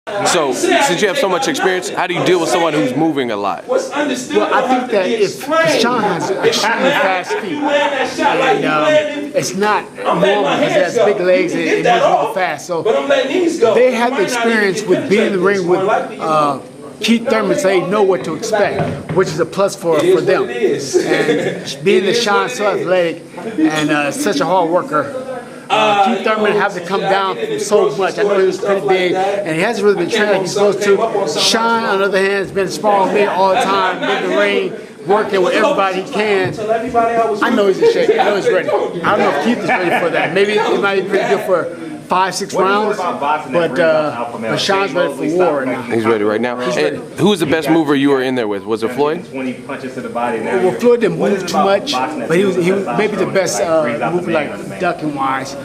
So, since you have so much experience, how do you deal with someone who's moving a lot? Well, I think that if Sean has extremely fast feet, and it's not normal because he has big legs and moves really fast. So they have the experience with being in the ring with Keith Thurman, so they know what to expect, which is a plus for them. And being that Sean's so athletic and such a hard worker, Keith Thurman have to come down so much. I know he was pretty big, and he hasn't really been trained like he's supposed to. Sean, on the other hand, has been sparring with me all the time, in the ring, working with everybody he can. I know he's in shape. I know he's ready. I don't know if Keith is ready for that. Maybe he might be pretty good for 5-6 rounds, but Sean's ready for war right now. He's ready right now. And who was the best mover you were in there with? Was it Floyd? Well, Floyd didn't move too much, but he was maybe the best mover, like ducking wise.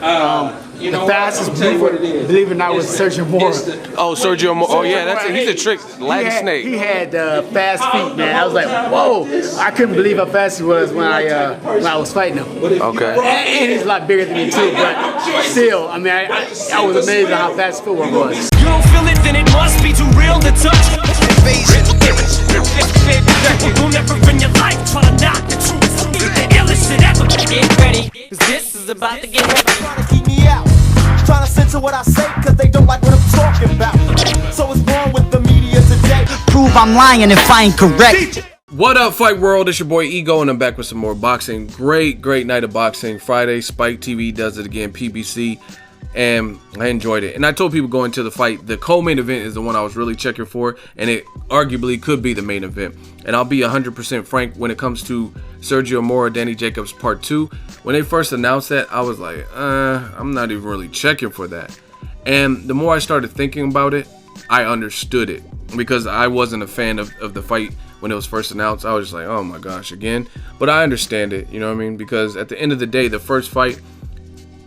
The fastest mover, believe it or not, was Sergio Mora. Oh, Sergio Mora. Oh, yeah, that's it. He's a trick Latin snake. He had fast feet, man. I was like, whoa! I couldn't believe how fast he was when I was fighting him. Okay. And he's a lot bigger than me too, but still, I mean, I was amazed at how fast footwork was. You don't feel it, then it must be too real to touch. You'll never in your life try to knock the truth. The illest shit ever. Get ready, 'cause this is about to get heavy. Trying to keep me out, trying to censor what I say, 'cause they don't like what I'm talking about. So what's wrong with the media today? Prove I'm lying if I ain't correct. What up, Fight World? It's your boy Ego, and I'm back with some more boxing. Great night of boxing. Friday, Spike TV does it again, PBC, and I enjoyed it. And I told people going into the fight, the co-main event is the one I was really checking for, and it arguably could be the main event. And I'll be 100% frank when it comes to Sergio Mora, Danny Jacobs Part 2. When they first announced that, I was like, I'm not even really checking for that. And the more I started thinking about it, I understood it, because I wasn't a fan of the fight when it was first announced. I was just like, oh my gosh, again. But I understand it, you know what I mean? Because at the end of the day, the first fight,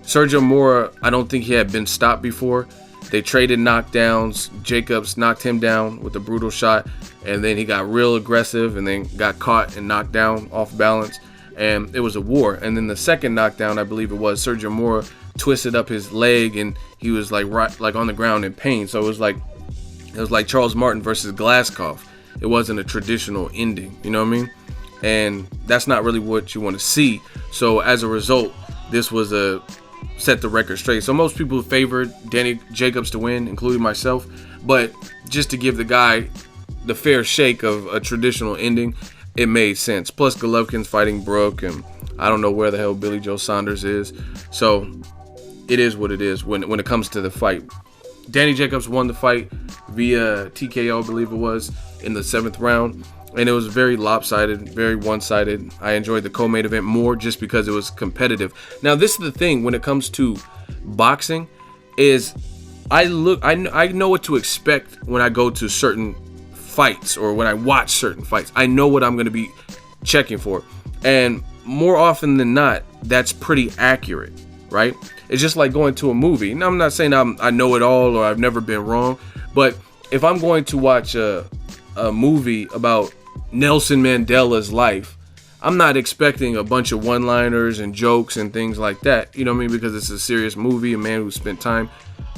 Sergio Mora, I don't think he had been stopped before. They traded knockdowns. Jacobs knocked him down with a brutal shot, and then he got real aggressive and then got caught and knocked down off balance, and it was a war. And then the second knockdown, I believe it was, Sergio Mora twisted up his leg and he was like on the ground in pain. So it was like Charles Martin versus Glasgow. It wasn't a traditional ending, you know what I mean? And that's not really what you want to see. So as a result, this was a set the record straight. So most people favored Danny Jacobs to win, including myself. But just to give the guy the fair shake of a traditional ending, it made sense. Plus Golovkin's fighting Brooke, and I don't know where the hell Billy Joe Saunders is. So it is what it is when it comes to the fight. Danny Jacobs won the fight via TKO, I believe it was, in the 7th round. And it was very lopsided, very one-sided. I enjoyed the co-main event more just because it was competitive. Now, this is the thing when it comes to boxing, is I know what to expect when I go to certain fights or when I watch certain fights. I know what I'm going to be checking for. And more often than not, that's pretty accurate, right? It's just like going to a movie. Now, I'm not saying I know it all or I've never been wrong, but if I'm going to watch a movie about Nelson Mandela's life, I'm not expecting a bunch of one-liners and jokes and things like that, you know what I mean? Because it's a serious movie, a man who spent time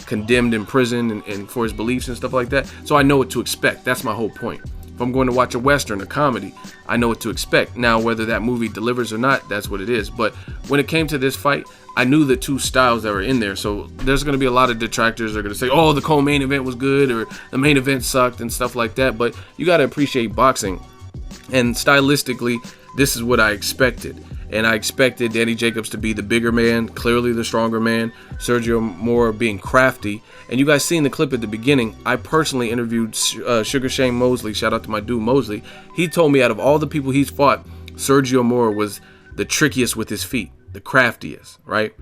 condemned in prison and for his beliefs and stuff like that. So I know what to expect. That's my whole point. If I'm going to watch a Western, a comedy, I know what to expect. Now, whether that movie delivers or not, that's what it is. But when it came to this fight, I knew the two styles that were in there. So there's going to be a lot of detractors that are going to say, oh, the co-main event was good or the main event sucked and stuff like that. But you got to appreciate boxing. And stylistically, this is what I expected. And I expected Danny Jacobs to be the bigger man, clearly the stronger man. Sergio Mora being crafty. And you guys seen the clip at the beginning. I personally interviewed Sugar Shane Mosley. Shout out to my dude Mosley. He told me out of all the people he's fought, Sergio Mora was the trickiest with his feet, the craftiest, right?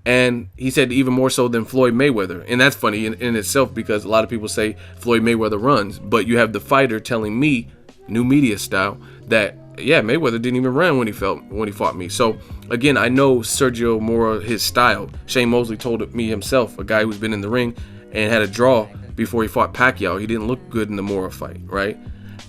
And he said even more so than Floyd Mayweather. And that's funny in itself, because a lot of people say Floyd Mayweather runs. But you have the fighter telling me, new media style, that yeah, Mayweather didn't even run when he fought me. So again, I know Sergio Mora, his style. Shane Mosley told me himself, a guy who's been in the ring and had a draw before he fought Pacquiao. He didn't look good in the Mora fight, right?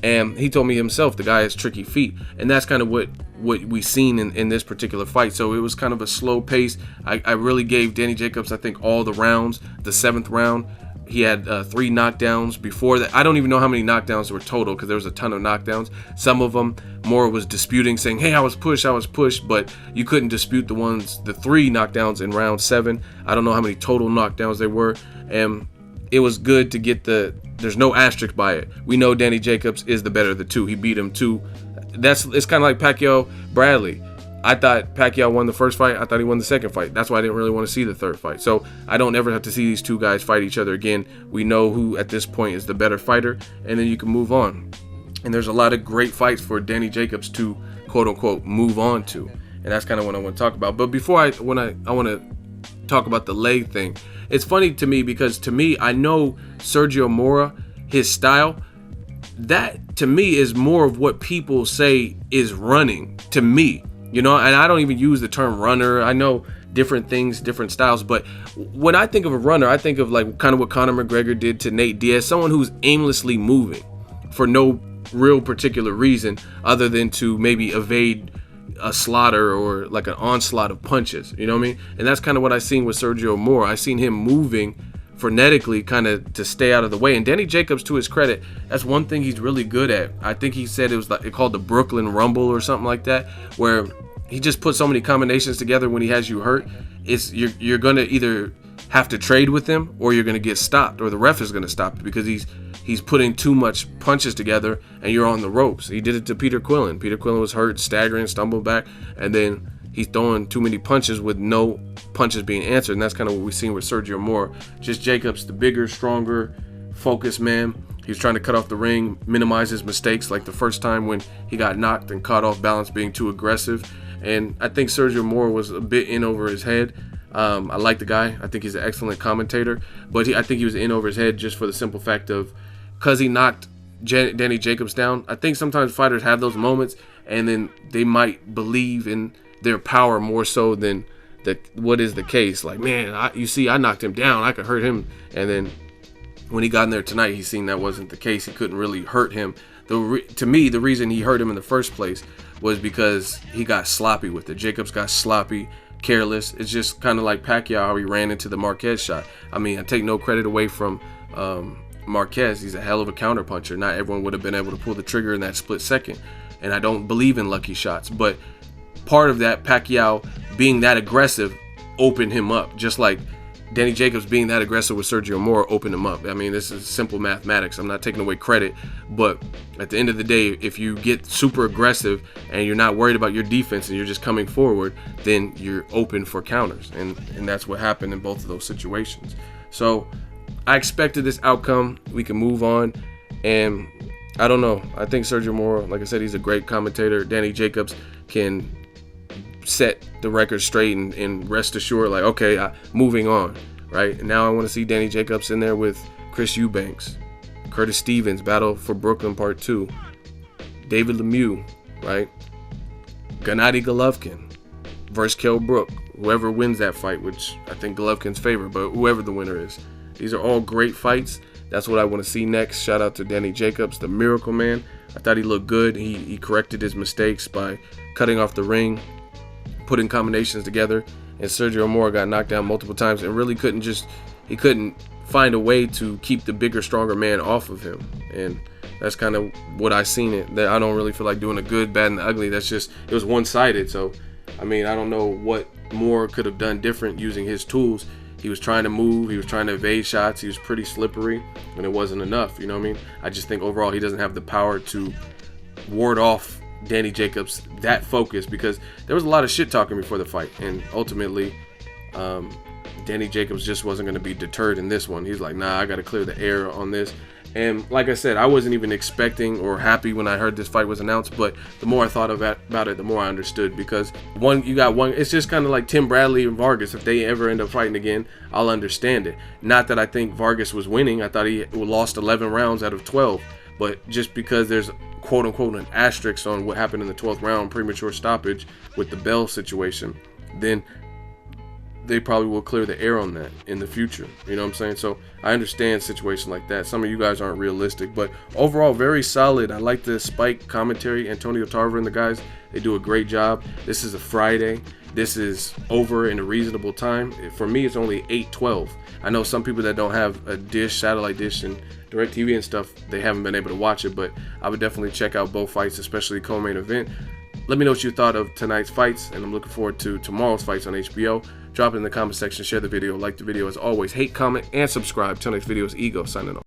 And he told me himself the guy has tricky feet, and that's kind of what we seen in this particular fight. So it was kind of a slow pace. I really gave Danny Jacobs, I think, all the rounds. The 7th round He had 3 knockdowns before that. I don't even know how many knockdowns were total because there was a ton of knockdowns. Some of them Mora was disputing, saying, hey, I was pushed, but you couldn't dispute the 3 knockdowns in round 7. I don't know how many total knockdowns there were. And it was good to get there's no asterisk by it. We know Danny Jacobs is the better of the 2. He beat him 2. It's kind of like Pacquiao Bradley. I thought Pacquiao won the first fight. I thought he won the second fight. That's why I didn't really want to see the third fight. So I don't ever have to see these 2 guys fight each other again. We know who at this point is the better fighter, and then you can move on. And there's a lot of great fights for Danny Jacobs to quote unquote move on to, and that's kind of what I want to talk about. But before I want to talk about the leg thing, it's funny to me because to me, I know Sergio Mora, his style, that to me is more of what people say is running to me. You know, and I don't even use the term runner. I know different things, different styles, but when I think of a runner, I think of like kind of what Conor McGregor did to Nate Diaz, someone who's aimlessly moving for no real particular reason other than to maybe evade a slaughter or like an onslaught of punches, you know what I mean? And that's kind of what I seen with Sergio Mora. I seen him moving frenetically kind of to stay out of the way. And Danny Jacobs, to his credit, that's one thing he's really good at. I think he said it called the Brooklyn Rumble or something like that, where he just puts so many combinations together when he has you hurt. You're gonna either have to trade with him or you're gonna get stopped, or the ref is gonna stop it because he's putting too much punches together and you're on the ropes. He did it to Peter Quillen. Peter Quillen was hurt, staggering, stumbled back, and then he's throwing too many punches with no punches being answered, and that's kind of what we've seen with Sergio Mora. Just Jacobs, the bigger, stronger, focused man. He was trying to cut off the ring, minimize his mistakes, like the first time when he got knocked and caught off balance being too aggressive. And I think Sergio Mora was a bit in over his head. I like the guy. I think he's an excellent commentator, but I think he was in over his head just for the simple fact of because he knocked Danny Jacobs down. I think sometimes fighters have those moments and then they might believe in their power more so than what is the case. Like, man, I knocked him down. I could hurt him. And then when he got in there tonight, he seen that wasn't the case. He couldn't really hurt him. To me, the reason he hurt him in the first place was because he got sloppy with it. Jacobs got sloppy, careless. It's just kind of like Pacquiao, how he ran into the Marquez shot. I mean, I take no credit away from Marquez. He's a hell of a counterpuncher. Not everyone would have been able to pull the trigger in that split second. And I don't believe in lucky shots. But part of that, Pacquiao being that aggressive opened him up, just like Danny Jacobs being that aggressive with Sergio Mora opened him up. I mean, this is simple mathematics. I'm not taking away credit, but at the end of the day, if you get super aggressive and you're not worried about your defense and you're just coming forward, then you're open for counters, and that's what happened in both of those situations. So I expected this outcome. We can move on, and I don't know. I think Sergio Mora, like I said, he's a great commentator. Danny Jacobs can set the record straight and rest assured, like, okay, moving on, right? And now I want to see Danny Jacobs in there with Chris Eubanks, Curtis Stevens, Battle for Brooklyn Part 2, David Lemieux, right? Gennady Golovkin versus Kell Brook, whoever wins that fight, which I think Golovkin's favorite, but whoever the winner is. These are all great fights. That's what I want to see next. Shout out to Danny Jacobs, the Miracle Man. I thought he looked good. He corrected his mistakes by cutting off the ring, putting combinations together, and Sergio Mora got knocked down multiple times and really couldn't find a way to keep the bigger, stronger man off of him. And that's kind of what I seen it. That I don't really feel like doing a good, bad, and the ugly. That's just, it was one-sided. So, I mean, I don't know what Mora could have done different using his tools. He was trying to move, he was trying to evade shots, he was pretty slippery, and it wasn't enough, you know what I mean? I just think overall he doesn't have the power to ward off Danny Jacobs that focused, because there was a lot of shit talking before the fight, and ultimately Danny Jacobs just wasn't going to be deterred in this one. He's like, nah, I got to clear the air on this. And like I said, I wasn't even expecting or happy when I heard this fight was announced, but the more I thought about it, the more I understood, because it's just kind of like Tim Bradley and Vargas. If they ever end up fighting again, I'll understand it. Not that I think Vargas was winning. I thought he lost 11 rounds out of 12, but just because there's quote unquote an asterisk on what happened in the 12th round, premature stoppage with the Bell situation, then they probably will clear the air on that in the future. You know what I'm saying? So I understand situations like that. Some of you guys aren't realistic, but overall very solid. I like the Spike commentary. Antonio Tarver and the guys, they do a great job. This is a Friday. This is over in a reasonable time. For me, it's only 8:12. I know some people that don't have a dish, satellite dish, and DirecTV and stuff, they haven't been able to watch it, but I would definitely check out both fights, especially the co-main event. Let me know what you thought of tonight's fights, and I'm looking forward to tomorrow's fights on HBO. Drop it in the comment section, share the video, like the video as always, hate, comment, and subscribe. Till next video, is Ego signing off.